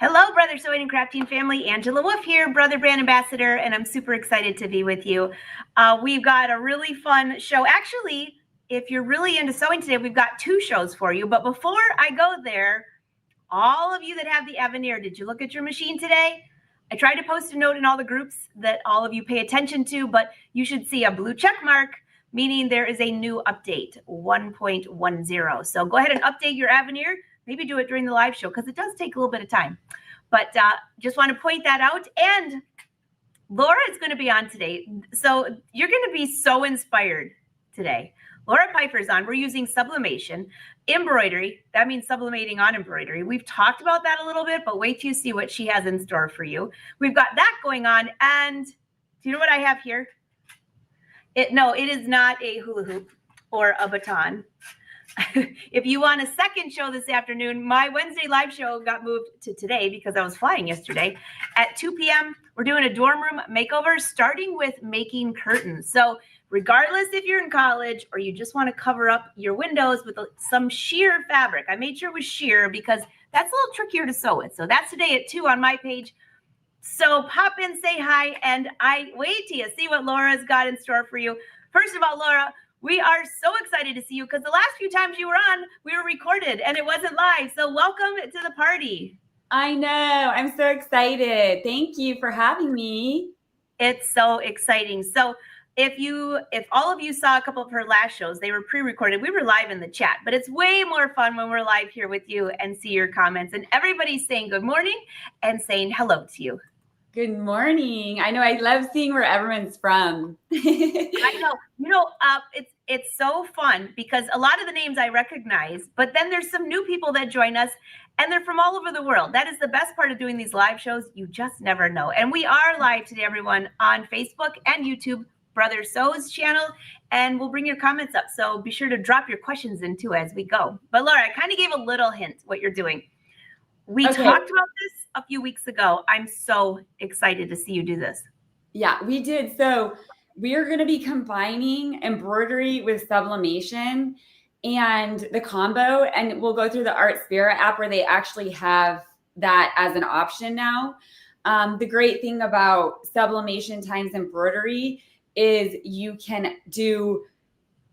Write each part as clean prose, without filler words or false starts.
Hello, Brother Sewing and Crafting family. Angela Wolf here, Brother Brand Ambassador, and I'm super excited to be with you. We've got a really fun show. Actually, if you're really into sewing today, we've got two shows for you. But before I go there, all of you that have the Avenir, did you look at your machine today? I tried to post a note in all the groups that all of you pay attention to, but you should see a blue check mark, meaning there is a new update, 1.10. So go ahead and update your Avenir. Maybe do it during the live show because it does take a little bit of time. But just want to point that out. And Laura is going to be on today. So you're going to be so inspired today. Laura Pifer is on. We're using sublimation embroidery. That means sublimating on embroidery. We've talked about that a little bit, but wait till you see what she has in store for you. We've got that going on. And do you know what I have here? No, it is not a hula hoop or a baton. If you want a second show this afternoon, my Wednesday live show got moved to today because I was flying yesterday. At 2 p.m., we're doing a dorm room makeover, starting with making curtains. So regardless if you're in college or you just want to cover up your windows with some sheer fabric, I made sure it was sheer because that's a little trickier to sew with. So that's today at 2 on my page. So pop in, say hi, and I wait till you see what Laura's got in store for you. First of all, Laura, we are so excited to see you because the last few times you were on, we were recorded and it wasn't live. So welcome to the party. I know. I'm so excited. Thank you for having me. It's so exciting. So if all of you saw a couple of her last shows, they were pre-recorded. We were live in the chat, but it's way more fun when we're live here with you and see your comments. And everybody's saying good morning and saying hello to you. Good morning. I know. I love seeing where everyone's from. I know. It's so fun because a lot of the names I recognize, but then there's some new people that join us and they're from all over the world. That is the best part of doing these live shows. You just never know. And we are live today, everyone, on Facebook and YouTube, Brother Sew's channel, and we'll bring your comments up. So be sure to drop your questions in too as we go. But Laura, I kind of gave a little hint what you're doing. We talked about this a few weeks ago. I'm so excited to see you do this. Yeah, we did. So we are going to be combining embroidery with sublimation and the combo. And we'll go through the Artspira app where they actually have that as an option now. The great thing about sublimation times embroidery is you can do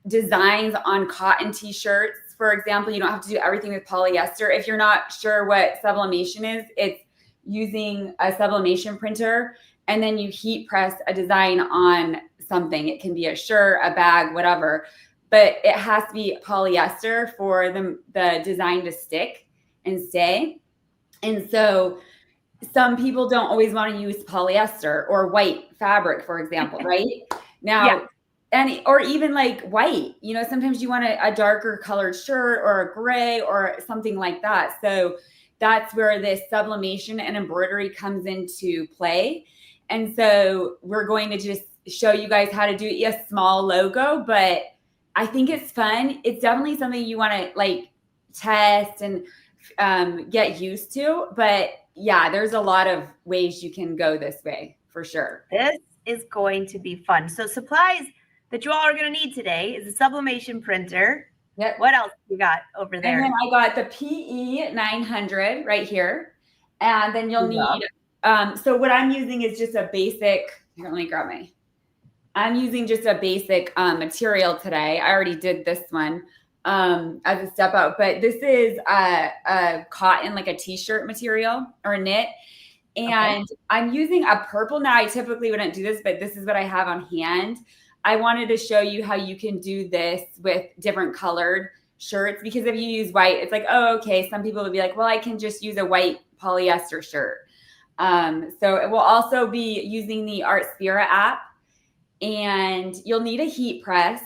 designs on cotton t-shirts. For example, you don't have to do everything with polyester. If you're not sure what sublimation is, it's using a sublimation printer and then you heat press a design on something. It can be a shirt, a bag, whatever, but it has to be polyester for the design to stick and stay. And so some people don't always want to use polyester or white fabric, for example, right? Now, yeah. Or even like white, sometimes you want a darker colored shirt or a gray or something like that. So that's where this sublimation and embroidery comes into play. And so we're going to just show you guys how to do a small logo, but I think it's fun. It's definitely something you want to like test and get used to. But yeah, there's a lot of ways you can go this way for sure. This is going to be fun. So supplies that you all are going to need today is a sublimation printer. Yep. What else you got over there? And then I got the PE 900 right here. And then you'll need, so what I'm using is just a basic, here, let me grab I'm using just a basic material today. I already did this one as a step out, but this is a cotton, like a t-shirt material or a knit. And I'm using a purple. Now I typically wouldn't do this, but this is what I have on hand. I wanted to show you how you can do this with different colored shirts, because if you use white, it's like, oh, okay. Some people would be like, well, I can just use a white polyester shirt. So it will also be using the Artspira app, and you'll need a heat press,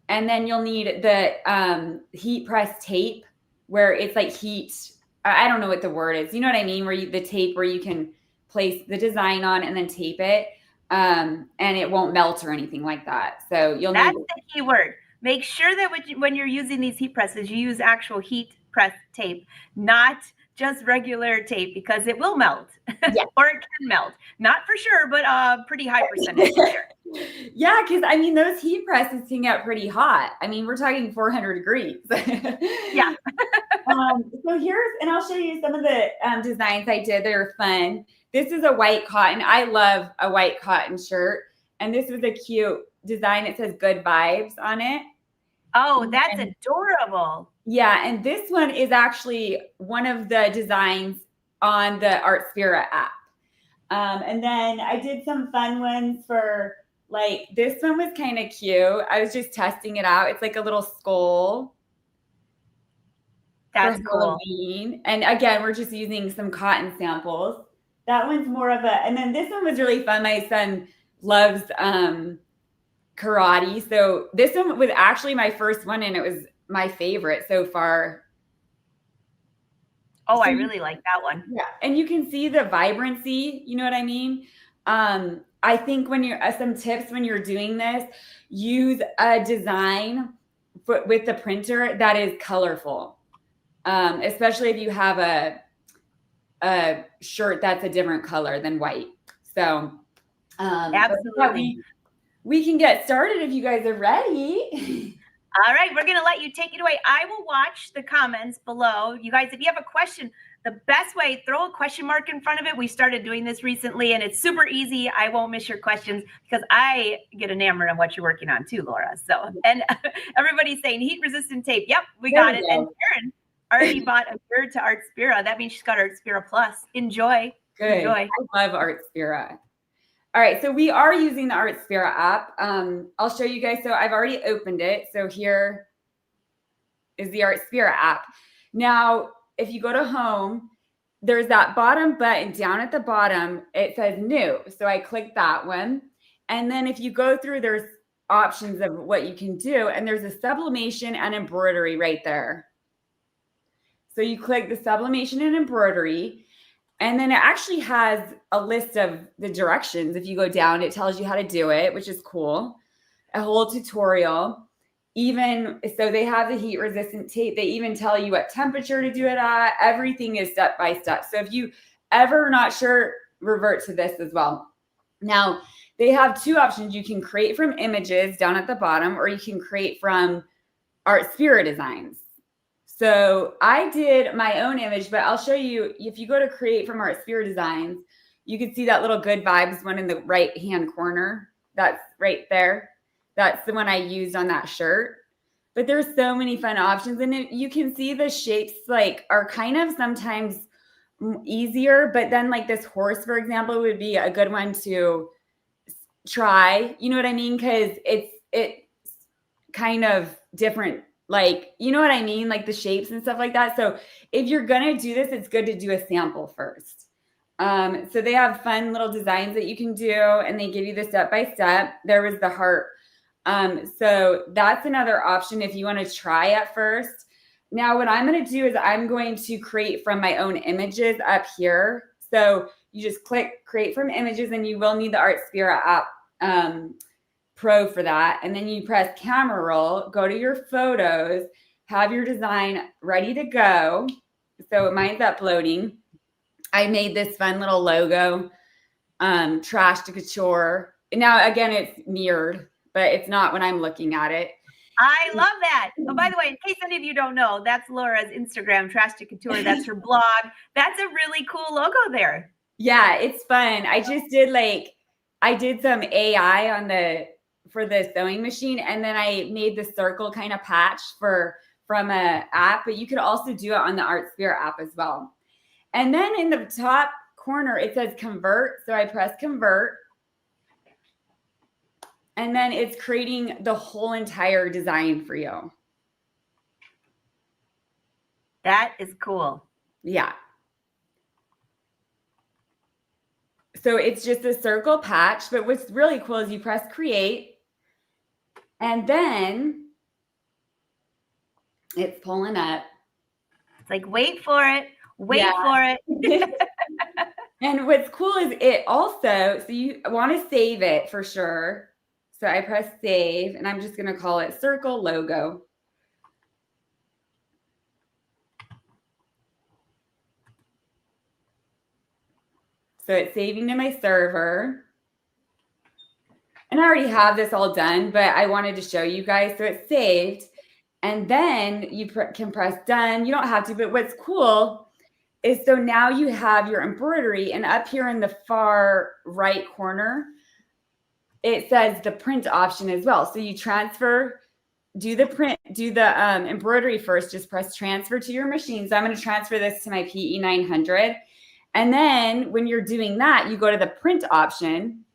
and then you'll need the heat press tape where it's like heat. I don't know what the word is. You know what I mean? Where the tape where you can place the design on and then tape it. And it won't melt or anything like that. So that's the key word. Make sure that when you're using these heat presses, you use actual heat press tape, not just regular tape, because it will melt. Yeah. Or it can melt. Not for sure, but pretty high percentage for sure. Yeah, because I mean, those heat presses can get pretty hot. I mean, we're talking 400 degrees. Yeah. So here's, and I'll show you some of the designs I did that are fun. This is a white cotton. I love a white cotton shirt. And this was a cute design. It says good vibes on it. Oh, that's adorable. Yeah, and this one is actually one of the designs on the Artspira app. And then I did some fun ones for, like, this one was kind of cute. I was just testing it out. It's like a little skull. That's for cool. Halloween. And again, we're just using some cotton samples. That one's more of a, and then this one was really fun. My son loves karate. So this one was actually my first one, and it was my favorite so far. Oh, I really like that one. Yeah. And you can see the vibrancy, you know what I mean? I think when you're, some tips when you're doing this, use a design with the printer that is colorful. Especially if you have a shirt that's a different color than white. So absolutely. We can get started if you guys are ready. All right, we're going to let you take it away. I will watch the comments below. You guys, if you have a question, the best way, throw a question mark in front of it. We started doing this recently, and it's super easy. I won't miss your questions because I get enamored of what you're working on too, Laura. So, and everybody's saying heat-resistant tape. Yep, we got it. And Karen already bought a shirt to Artspira. That means she's got Artspira Plus. Enjoy. Good. Enjoy. I love Artspira. All right, so we are using the Artspira app. I'll show you guys. So I've already opened it. So here is the Artspira app. Now, if you go to home, there's that bottom button down at the bottom. It says new. So I click that one. And then if you go through, there's options of what you can do. And there's a sublimation and embroidery right there. So you click the sublimation and embroidery. And then it actually has a list of the directions. If you go down, it tells you how to do it, which is cool. A whole tutorial. Even so, they have the heat resistant tape. They even tell you what temperature to do it at. Everything is step by step. So if you ever not sure, revert to this as well. Now, they have two options. You can create from images down at the bottom, or you can create from Artspira designs. So I did my own image, but I'll show you, if you go to create from Artspira designs, you can see that little good vibes one in the right-hand corner. That's right there. That's the one I used on that shirt. But there's so many fun options. And you can see the shapes like are kind of sometimes easier, but then like this horse, for example, would be a good one to try. You know what I mean? Because it's kind of different. Like, you know what I mean? Like the shapes and stuff like that. So if you're going to do this, it's good to do a sample first. So they have fun little designs that you can do, and they give you the step-by-step. There was the heart. So that's another option if you want to try at first. Now, what I'm going to do is I'm going to create from my own images up here. So you just click create from images, and you will need the Artspira app Pro for that. And then you press camera roll, go to your photos, have your design ready to go. So mine's uploading. I made this fun little logo, trash to couture. Now, again, it's mirrored, but it's not when I'm looking at it. I love that. Oh, by the way, in case any of you don't know, that's Laura's Instagram, Trash to Couture. That's her blog. That's a really cool logo there. Yeah, it's fun. I just did I did some AI for the sewing machine, and then I made the circle kind of patch from a app, but you could also do it on the Artspira app as well. And then in the top corner, it says convert. So I press convert, and then it's creating the whole entire design for you. That is cool. Yeah. So it's just a circle patch, but what's really cool is you press create, and then it's pulling up. It's like, wait for it. Wait for it. And what's cool is it also, so you want to save it for sure. So I press save, and I'm just going to call it circle logo. So it's saving to my server. And I already have this all done, but I wanted to show you guys. So it's saved. And then you can press done. You don't have to, but what's cool is so now you have your embroidery, and up here in the far right corner, it says the print option as well. So you transfer, do the print, do the embroidery first, just press transfer to your machine. So I'm going to transfer this to my PE 900. And then when you're doing that, you go to the print option,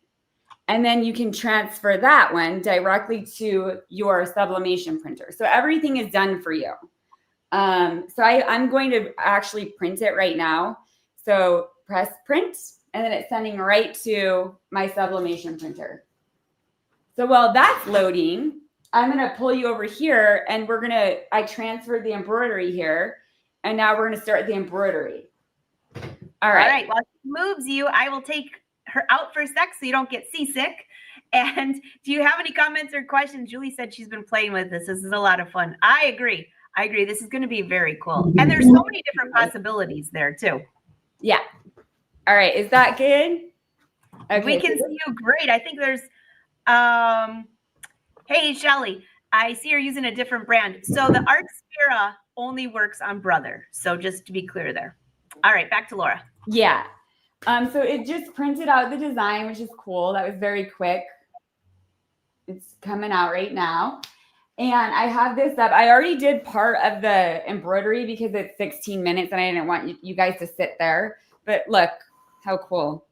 and then you can transfer that one directly to your sublimation printer. So everything is done for you. So I'm going to actually print it right now. So press print, and then it's sending right to my sublimation printer. So while that's loading, I'm going to pull you over here, and I transferred the embroidery here, and now we're going to start the embroidery. All right. While she moves you, I will take her out for a sec so you don't get seasick. And do you have any comments or questions? Julie said she's been playing with this. This is a lot of fun. I agree. This is going to be very cool. And there's so many different possibilities there too. Yeah. All right. Is that good? Okay. We can see you great. I think there's, hey, Shelly, I see you're using a different brand. So the Artspira only works on Brother. So just to be clear there. All right. Back to Laura. Yeah. So it just printed out the design, which is cool. That was very quick. It's coming out right now. And I have this up. I already did part of the embroidery because it's 16 minutes and I didn't want you guys to sit there. But look how cool.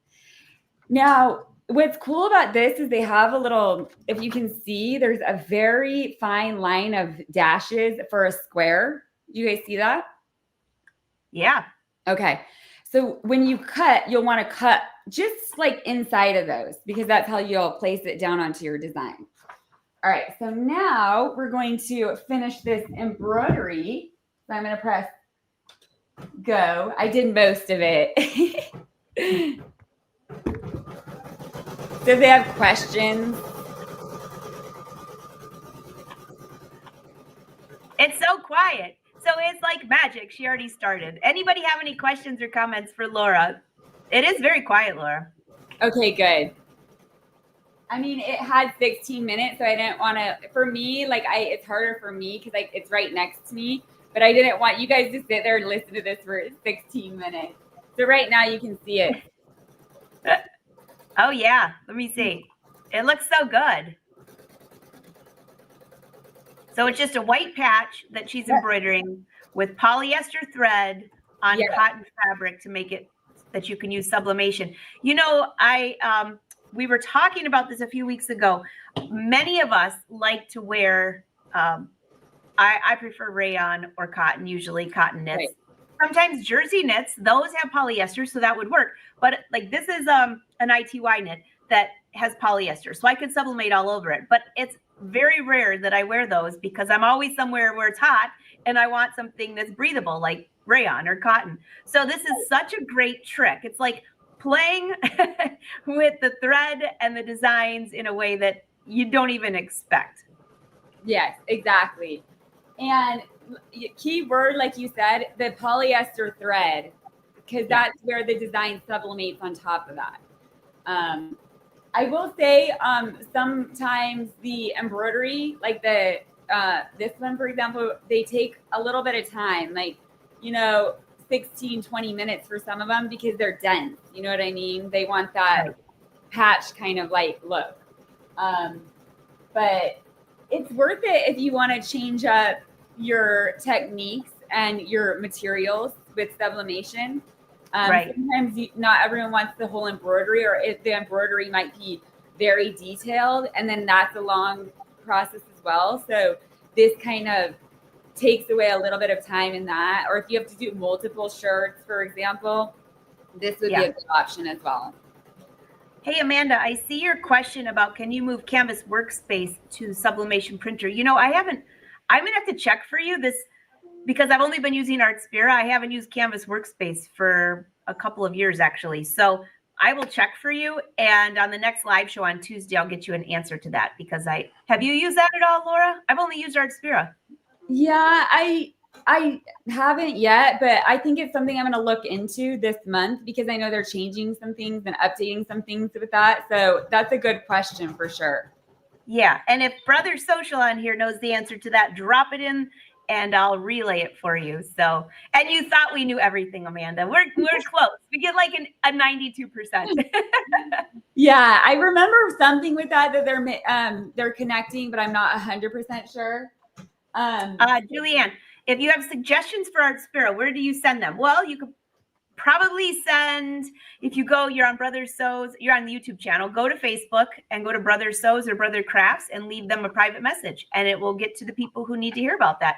Now, what's cool about this is they have a little, if you can see, there's a very fine line of dashes for a square. Do you guys see that? Yeah. Okay. So when you cut, you'll want to cut just like inside of those because that's how you'll place it down onto your design. All right. So now we're going to finish this embroidery. So I'm going to press go. I did most of it. So if they have questions. It's so quiet. So it's like magic. She already started. Anybody have any questions or comments for Laura? It is very quiet, Laura. Okay, good. I mean, it had 16 minutes, so I didn't want to, for me, it's harder for me because it's right next to me, but I didn't want you guys to sit there and listen to this for 16 minutes. So right now you can see it. Oh yeah. Let me see. It looks so good. So it's just a white patch that she's embroidering with polyester thread on cotton fabric to make it that you can use sublimation. You know, we were talking about this a few weeks ago. Many of us like to wear, I prefer rayon or cotton, usually cotton knits. Right. Sometimes jersey knits, those have polyester, so that would work. But like this is an ITY knit that has polyester, so I could sublimate all over it. But it's very rare that I wear those because I'm always somewhere where it's hot and I want something that's breathable like rayon or cotton. So this is such a great trick. It's like playing with the thread and the designs in a way that you don't even expect. Yes, exactly. And key word, like you said, the polyester thread, because that's where the design sublimates on top of that. I will say sometimes the embroidery, like this one, for example, they take a little bit of time, 16, 20 minutes for some of them because they're dense. You know what I mean? They want that patch kind of look. But it's worth it if you want to change up your techniques and your materials with sublimation. Sometimes not everyone wants the whole embroidery, or if the embroidery might be very detailed, and then that's a long process as well. So this kind of takes away a little bit of time in that. Or if you have to do multiple shirts, for example, this would be a good option as well. Hey, Amanda, I see your question about can you move Canvas Workspace to Sublimation Printer? You know, I'm going to have to check for you this because I've only been using Artspira. I haven't used Canvas Workspace for a couple of years, actually. So I will check for you. And on the next live show on Tuesday, I'll get you an answer to that because have you used that at all, Laura? I've only used Artspira. Yeah, I I haven't yet, but I think it's something I'm going to look into this month because I know they're changing some things and updating some things with that. So that's a good question for sure. Yeah. And if Brother Social on here knows the answer to that, drop it in and I'll relay it for you. So, and you thought we knew everything, Amanda. We're close. We get like a 92%. Yeah, I remember something with that they're connecting, but I'm not 100% sure. Julianne, if you have suggestions for Artspira, where do you send them? Well, you could probably send, if you go, you're on Brother Sews, you're on the YouTube channel, go to Facebook and go to Brother Sews or Brother Crafts and leave them a private message and it will get to the people who need to hear about that.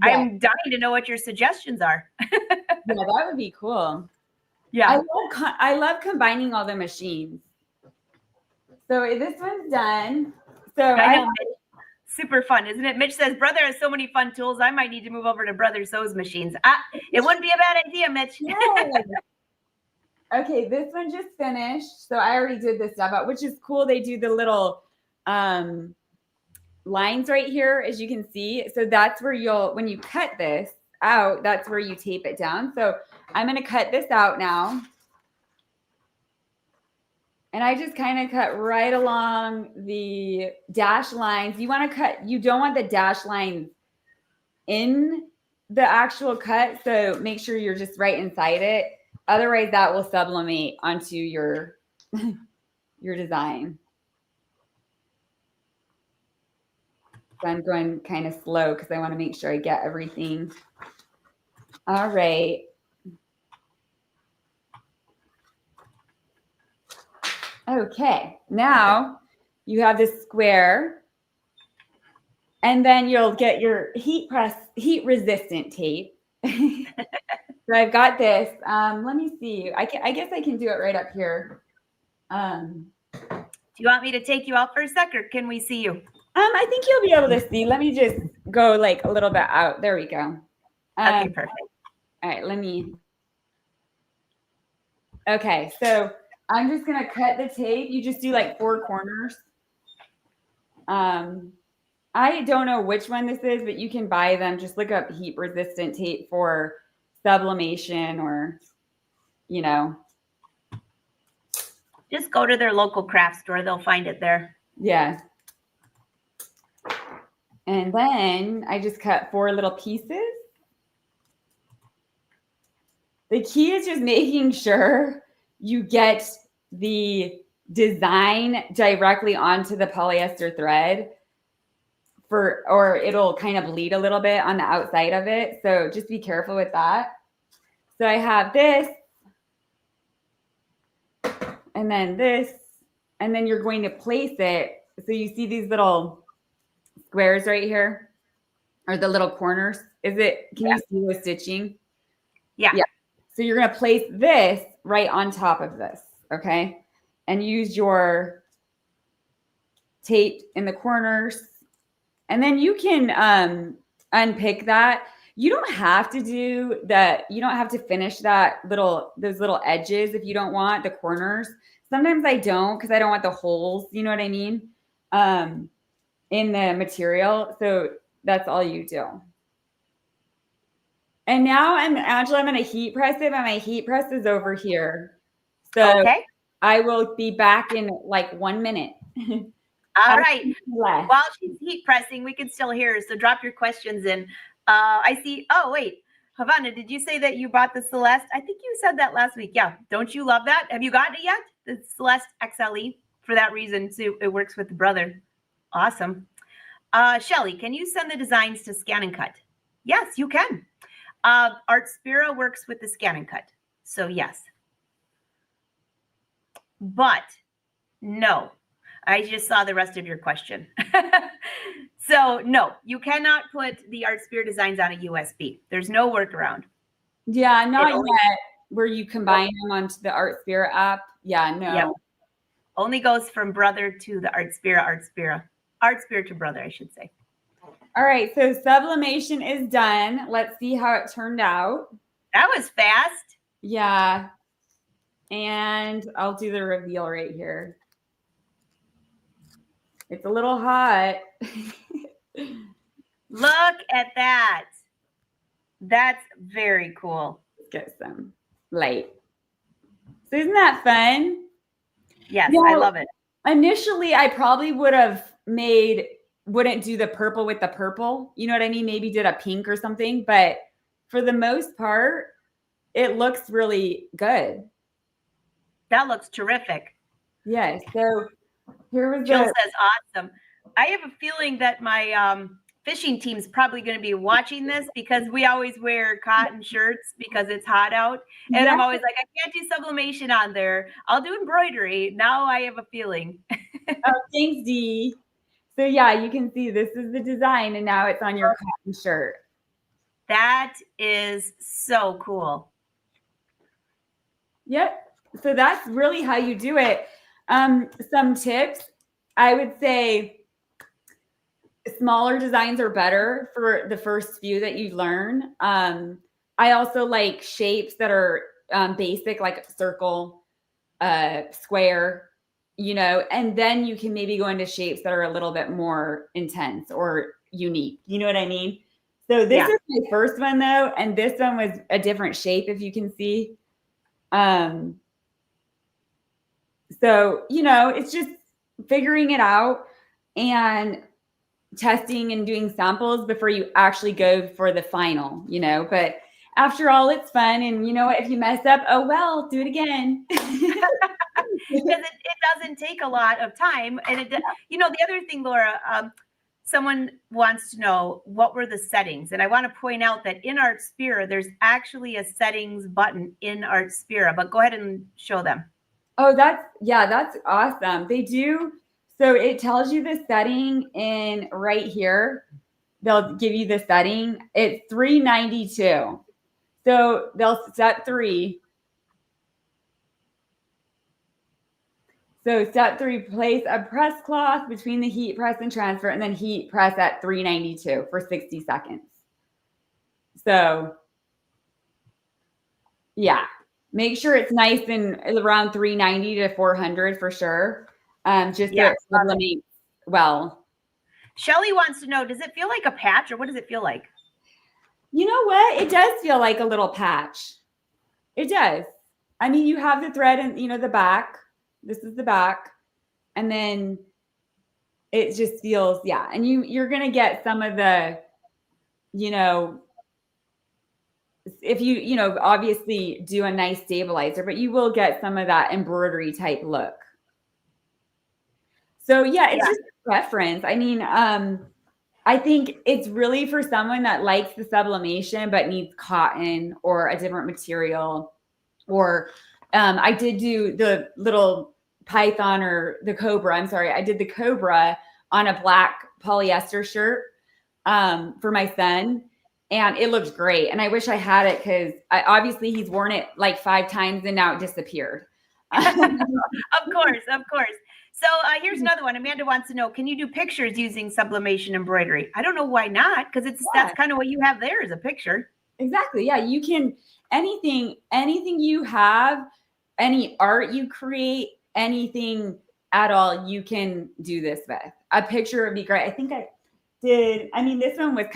Yeah. I'm dying to know what your suggestions are. Yeah, that would be cool. Yeah. I love combining all the machines. So this one's done. So I know, super fun, isn't it? Mitch says, Brother has so many fun tools. I might need to move over to Brother Sews machines. It wouldn't be a bad idea, Mitch. Okay, this one just finished. So I already did this stuff out, which is cool. They do the little lines right here, as you can see. So that's where when you cut this out, that's where you tape it down. So I'm going to cut this out now. And I just kind of cut right along the dash lines. You don't want the dash lines in the actual cut. So make sure you're just right inside it. Otherwise that will sublimate onto your design. So I'm going kind of slow because I want to make sure I get everything. All right. Okay, now you have this square and then you'll get your heat resistant tape. So I've got this. Let me see. I guess I can do it right up here. Do you want me to take you out for a sec or can we see you? I think you'll be able to see. Let me just go like a little bit out. There we go. Okay, perfect. All right, okay, so I'm just going to cut the tape. You just do like 4 corners. I don't know which one this is, but you can buy them. Just look up heat resistant tape for sublimation or, Just go to their local craft store. They'll find it there. Yeah. And then I just cut 4 little pieces. The key is just making sure you get the design directly onto the polyester thread or it'll kind of bleed a little bit on the outside of it. So just be careful with that. So I have this and then this, and then you're going to place it. So you see these little squares right here or the little corners. Can you see the stitching? Yeah. So you're going to place this right on top of this, okay? And use your tape in the corners. And then you can unpick that. You don't have to do that. You don't have to finish those little edges if you don't want the corners. Sometimes I don't because I don't want the holes, you know what I mean, in the material. So that's all you do. And now Angela, I'm going to heat press it, but my heat press is over here. So okay. I will be back in like 1 minute. All right. While she's heat pressing, we can still hear her. So drop your questions in. I see. Oh, wait. Havana, did you say that you bought the Celeste? I think you said that last week. Yeah. Don't you love that? Have you gotten it yet? The Celeste XLE for that reason. So it works with the brother. Awesome. Shelly, can you send the designs to Scan and Cut? Yes, you can. Artspira works with the Scan and Cut. So yes. But no. I just saw the rest of your question. So no, you cannot put the Artspira designs on a USB. There's no workaround. Yeah, not yet. Where you combine them onto the Artspira app. Yeah, no. Yep. Only goes from brother to the Artspira to brother, I should say. All right, so sublimation is done. Let's see how it turned out. That was fast. Yeah. And I'll do the reveal right here. It's a little hot. Look at that. That's very cool. Let's get some light. So isn't that fun? Yes, Yeah. I love it. Initially, I probably wouldn't do the purple with the purple. You know what I mean? Maybe did a pink or something. But for the most part, it looks really good. That looks terrific. Yes. So here was Jill says, awesome. I have a feeling that my fishing team's probably going to be watching this because we always wear cotton shirts because it's hot out. And Yeah. I'm always like, I can't do sublimation on there. I'll do embroidery. Now I have a feeling. Oh, thanks, Dee. So yeah, you can see this is the design and now it's on your cotton shirt. That is so cool. Yep. So that's really how you do it. Some tips, I would say smaller designs are better for the first few that you learn. I also like shapes that are basic, like circle, square, you know, and then you can maybe go into shapes that are a little bit more intense or unique. You know what I mean? So this is my first one though, and this one was a different shape, if you can see. So, you know, it's just figuring it out and testing and doing samples before you actually go for the final, you know, but after all, it's fun. And you know what, if you mess up, oh, well, do it again. Because it doesn't take a lot of time. And it, you know, the other thing, Laura, someone wants to know what were the settings. And I want to point out that in Artspira, there's actually a settings button in Artspira, but go ahead and show them. Oh, that's awesome. They do. So it tells you the setting in right here. They'll give you the setting. It's 392. So they'll set 3. So step 3, place a press cloth between the heat press and transfer, and then heat press at 392 for 60 seconds. So yeah, make sure it's nice and around 390 to 400 for sure. Just so it sublimates well. Shelly wants to know, does it feel like a patch or what does it feel like? You know what? It does feel like a little patch. It does. I mean, you have the thread and, you know, the back. This is the back. And then it just feels, yeah. And you're going to get some of the, you know, if you know, obviously do a nice stabilizer, but you will get some of that embroidery type look. So yeah, it's just a preference. I mean, I think it's really for someone that likes the sublimation but needs cotton or a different material. Or I did do the little python or the cobra. I'm sorry. I did the cobra on a black polyester shirt for my son. And it looked great. And I wish I had it because obviously he's worn it like 5 times and now it disappeared. Of course. So here's another one. Amanda wants to know, can you do pictures using sublimation embroidery? I don't know why not, because that's kind of what you have there is a picture. Exactly. Yeah, you can, anything you have, any art you create, anything at all, you can do this with. A picture would be great. I think I did. I mean, this one was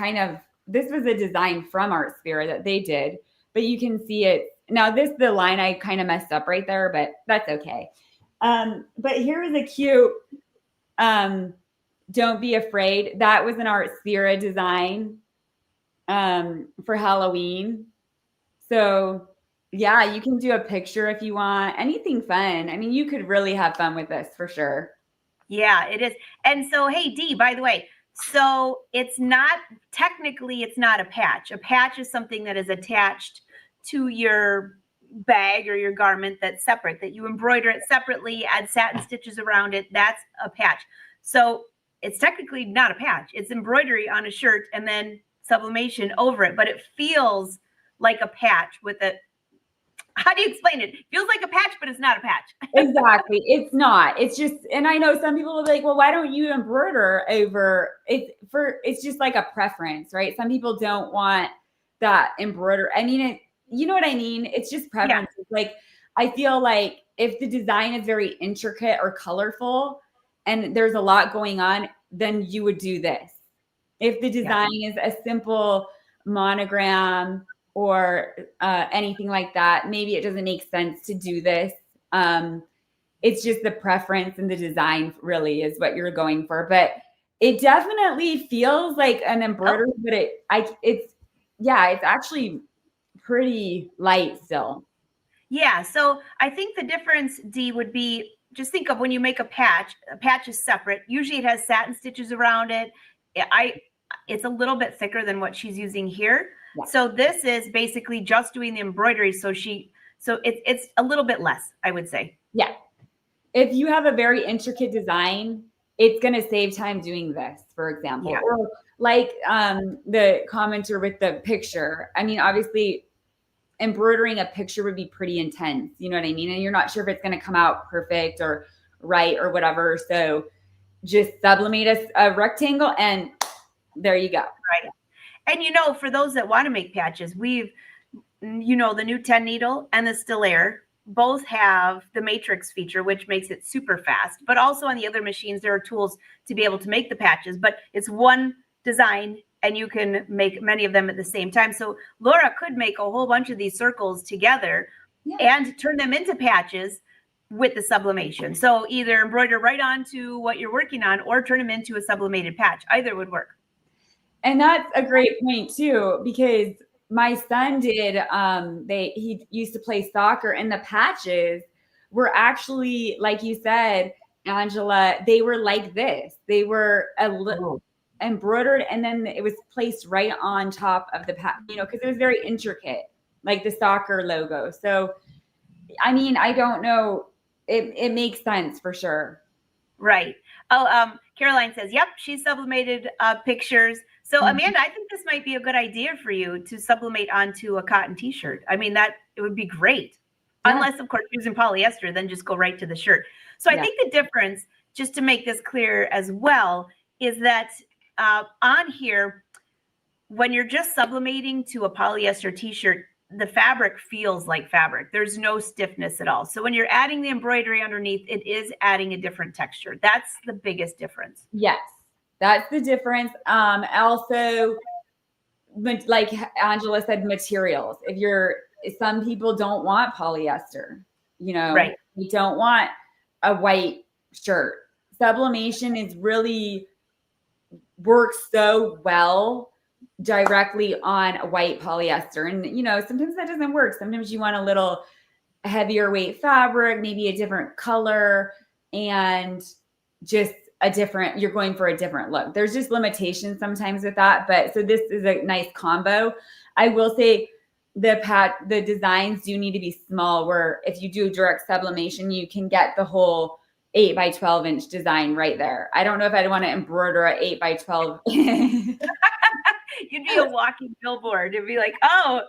this was a design from Artspira that they did, but you can see it. Now the line I kind of messed up right there, but that's okay. But here is a cute, don't be afraid. That was an Artspira design for Halloween. So yeah, you can do a picture if you want, anything fun. I mean, you could really have fun with this for sure. Yeah, it is. And so, hey, Dee, by the way, so it's not a patch. A patch is something that is attached to your bag or your garment that's separate, that you embroider it separately, add satin stitches around it. That's a patch. So it's technically not a patch. It's embroidery on a shirt and then sublimation over it, but it feels like a patch with it. How do you explain it? It feels like a patch, but it's not a patch. Exactly. It's not. It's just, and I know some people will be like, well, why don't you embroider over it? It's just like a preference, right? Some people don't want that embroider. I mean, you know what I mean? It's just preference. Yeah. Like, I feel like if the design is very intricate or colorful and there's a lot going on, then you would do this. If the design is a simple monogram or anything like that, maybe it doesn't make sense to do this. It's just the preference and the design really is what you're going for. But it definitely feels like an embroidery, but it's actually pretty light still. Yeah, so I think the difference, Dee, would be just think of when you make a patch is separate. Usually it has satin stitches around it. It's a little bit thicker than what she's using here. Yeah. So this is basically just doing the embroidery. So it's a little bit less, I would say. Yeah. If you have a very intricate design, it's going to save time doing this, for example. Yeah. Or like the commenter with the picture. I mean, obviously, embroidering a picture would be pretty intense. You know what I mean? And you're not sure if it's going to come out perfect or right or whatever. So just sublimate a rectangle and there you go. Right. And for those that want to make patches, we've, the new 10 needle and the Stillaire both have the matrix feature, which makes it super fast. But also on the other machines, there are tools to be able to make the patches. But it's one design, and you can make many of them at the same time. So Laura could make a whole bunch of these circles together and turn them into patches with the sublimation. So either embroider right onto what you're working on or turn them into a sublimated patch. Either would work. And that's a great point too, because my son did, he used to play soccer, and the patches were actually, like you said, Angela, they were like this. They were embroidered, and then it was placed right on top of the patch, because it was very intricate, like the soccer logo. So, I mean, I don't know. It makes sense for sure. Right. Oh, Caroline says, yep, she sublimated pictures. So Amanda, I think this might be a good idea for you to sublimate onto a cotton t-shirt. I mean, it would be great. Yeah. Unless, of course, using polyester, then just go right to the shirt. So I think the difference, just to make this clear as well, is that on here, when you're just sublimating to a polyester t-shirt, the fabric feels like fabric. There's no stiffness at all. So when you're adding the embroidery underneath, it is adding a different texture. That's the biggest difference. Yes, that's the difference. Also, like Angela said, materials. Some people don't want polyester, right. You don't want a white shirt. Sublimation works so well directly on a white polyester. And, sometimes that doesn't work. Sometimes you want a little heavier weight fabric, maybe a different color, and just you're going for a different look. There's just limitations sometimes with that. But so this is a nice combo. I will say the designs do need to be small, where if you do direct sublimation, you can get the whole 8 by 12 inch design right there. I don't know if I'd want to embroider a 8 by 12. You'd be a walking billboard. It'd be like, oh.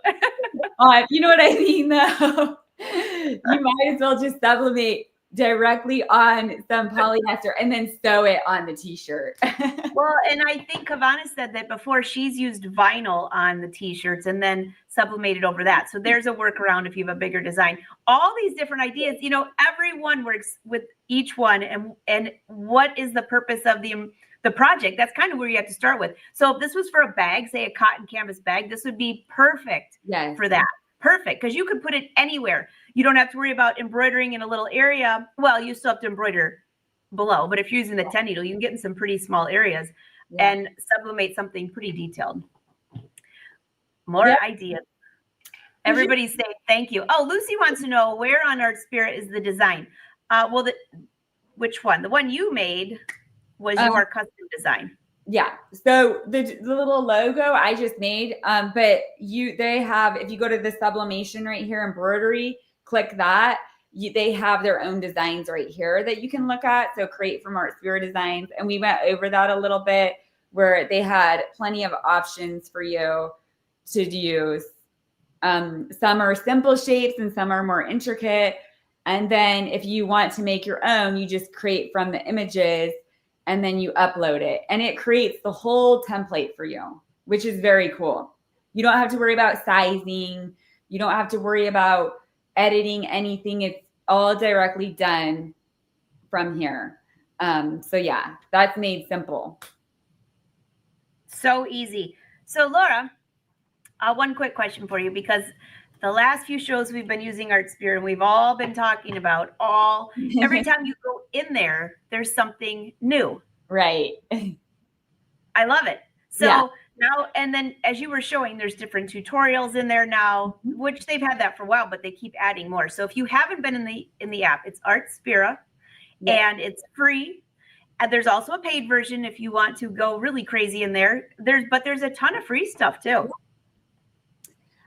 You know what I mean, though? You might as well just sublimate directly on some polyester and then sew it on the t-shirt. Well, and I think Kavana said that before, she's used vinyl on the t-shirts and then sublimated over that. So there's a workaround if you have a bigger design. All these different ideas, everyone works with each one, and what is the purpose of the project? That's kind of where you have to start with. So if this was for a bag, say a cotton canvas bag, this would be perfect for that. Perfect, because you could put it anywhere. You don't have to worry about embroidering in a little area. Well, you still have to embroider below, but if you're using the 10 needle, you can get in some pretty small areas and sublimate something pretty detailed. More ideas. Everybody's saying thank you. Oh, Lucy wants to know, where on Artspira is the design? Which one? The one you made was your custom design. Yeah. So the little logo I just made, but they have, if you go to the sublimation right here, embroidery, click that. They have their own designs right here that you can look at. So create from Artspira designs. And we went over that a little bit, where they had plenty of options for you to use. Some are simple shapes and some are more intricate. And then if you want to make your own, you just create from the images and then you upload it, and it creates the whole template for you, which is very cool. You don't have to worry about sizing. You don't have to worry about editing anything. It's all directly done from here. So yeah, that's made simple. So easy. So Laura, One quick question for you, because the last few shows we've been using Artspira and we've all been talking about every time you go in there, there's something new. Right. I love it. So Yeah. now, and then as you were showing, there's different tutorials in there now, which they've had that for a while, but they keep adding more. So if you haven't been in the app, it's Artspira, and it's free. And there's also a paid version if you want to go really crazy in there. But there's a ton of free stuff too.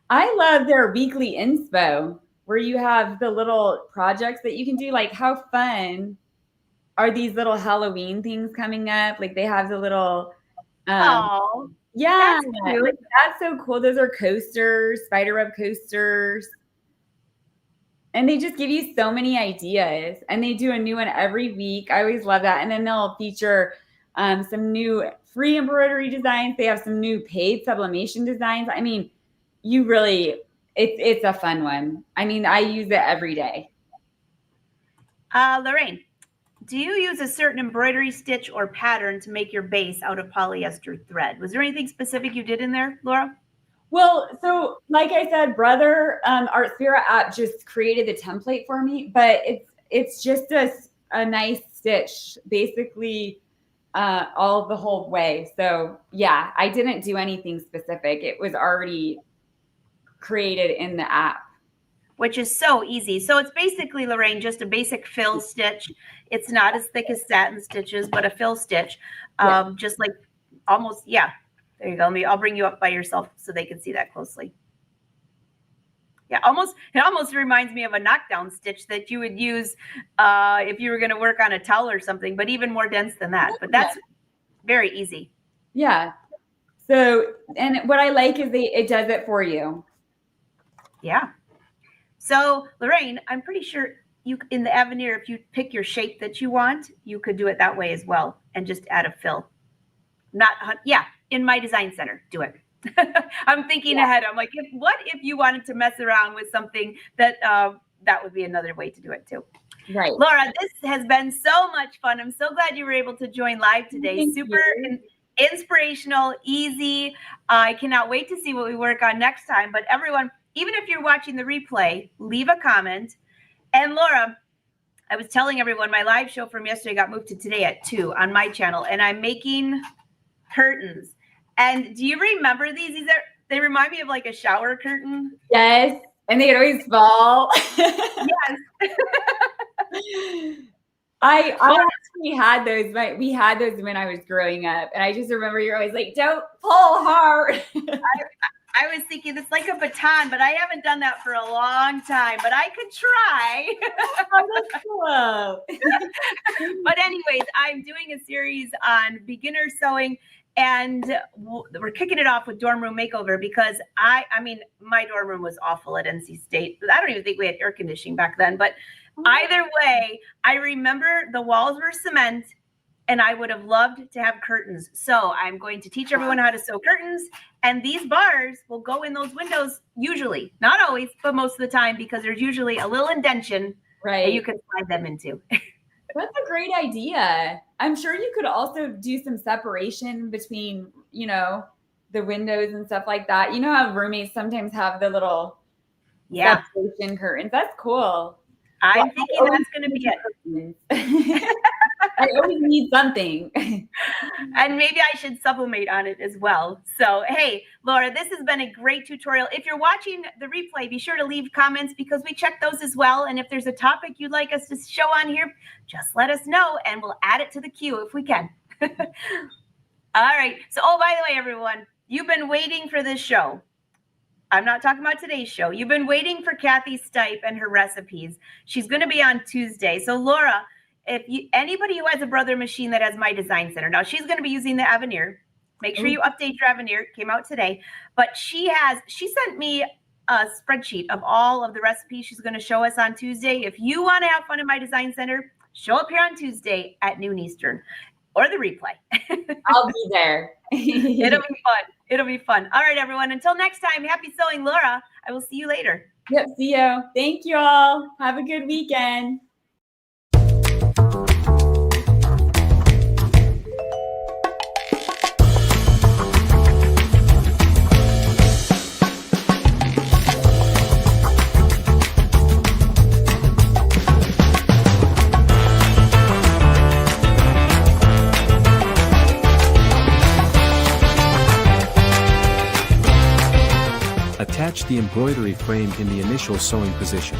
I love their weekly inspo where you have the little projects that you can do. Like, how fun are these little Halloween things coming up? Like, they have the little, Oh, yeah, that's cute. like, that's so cool. Those are coasters, spiderweb coasters. And they just give you so many ideas, and they do a new one every week. I always love that. And then they'll feature some new free embroidery designs. They have some new paid sublimation designs. I mean, it's a fun one. I mean, I use it every day. Lorraine, do you use a certain embroidery stitch or pattern to make your base out of polyester thread? Was there anything specific you did in there, Laura? Well, so like I said, Brother Artspira app just created the template for me, but it's just a nice stitch, basically all the whole way. So yeah, I didn't do anything specific. It was already created in the app. Which is so easy. So it's basically, Lorraine, just a basic fill stitch. It's not as thick as satin stitches, but a fill stitch. Just like almost, yeah. There you go. I'll bring you up by yourself so they can see that closely. Yeah, it almost reminds me of a knockdown stitch that you would use if you were going to work on a towel or something, but even more dense than that. But that's very easy. Yeah. So, and what I like is it does it for you. Yeah. So, Lorraine, I'm pretty sure in the Avenir, if you pick your shape that you want, you could do it that way as well and just add a fill. In my design center, do it. I'm thinking ahead. I'm like, what if you wanted to mess around with something that would be another way to do it too. Right. Laura, this has been so much fun. I'm so glad you were able to join live today. Thank Super you. Inspirational, easy. I cannot wait to see what we work on next time. But everyone, even if you're watching the replay, leave a comment. And Laura, I was telling everyone my live show from yesterday got moved to today at 2 on my channel, and I'm making curtains. And do you remember these? They remind me of like a shower curtain. Yes. And they could always fall. Yes. I actually had those. We had those when I was growing up. And I just remember you're always like, don't pull hard. I was thinking it's like a baton, but I haven't done that for a long time, but I could try. Oh, that's cool. But anyways, I'm doing a series on beginner sewing, and we're kicking it off with dorm room makeover because I mean, my dorm room was awful at NC State. I don't even think we had air conditioning back then, but either way, I remember the walls were cement, and I would have loved to have curtains. So I'm going to teach everyone how to sew curtains. And these bars will go in those windows usually, not always, but most of the time, because there's usually a little indention that you can slide them into. That's a great idea. I'm sure you could also do some separation between, the windows and stuff like that. You know how roommates sometimes have the little separation curtains. That's cool. I'm thinking that's going to be it. I always need something. And maybe I should sublimate on it as well. So, hey, Laura, this has been a great tutorial. If you're watching the replay, be sure to leave comments because we check those as well. And if there's a topic you'd like us to show on here, just let us know and we'll add it to the queue if we can. All right. So, by the way, everyone, you've been waiting for this show. I'm not talking about today's show. You've been waiting for Kathy Stipe and her recipes. She's going to be on Tuesday. So, Laura, anybody who has a Brother machine that has My Design Center, now she's going to be using the Avenir. Make sure you update your Avenir. It came out today. But she sent me a spreadsheet of all of the recipes she's going to show us on Tuesday. If you want to have fun in My Design Center, show up here on Tuesday at noon Eastern or the replay. I'll be there. It'll be fun. It'll be fun. All right, everyone. Until next time, happy sewing, Laura. I will see you later. Yep. See you. Thank you all. Have a good weekend. the embroidery frame in the initial sewing position.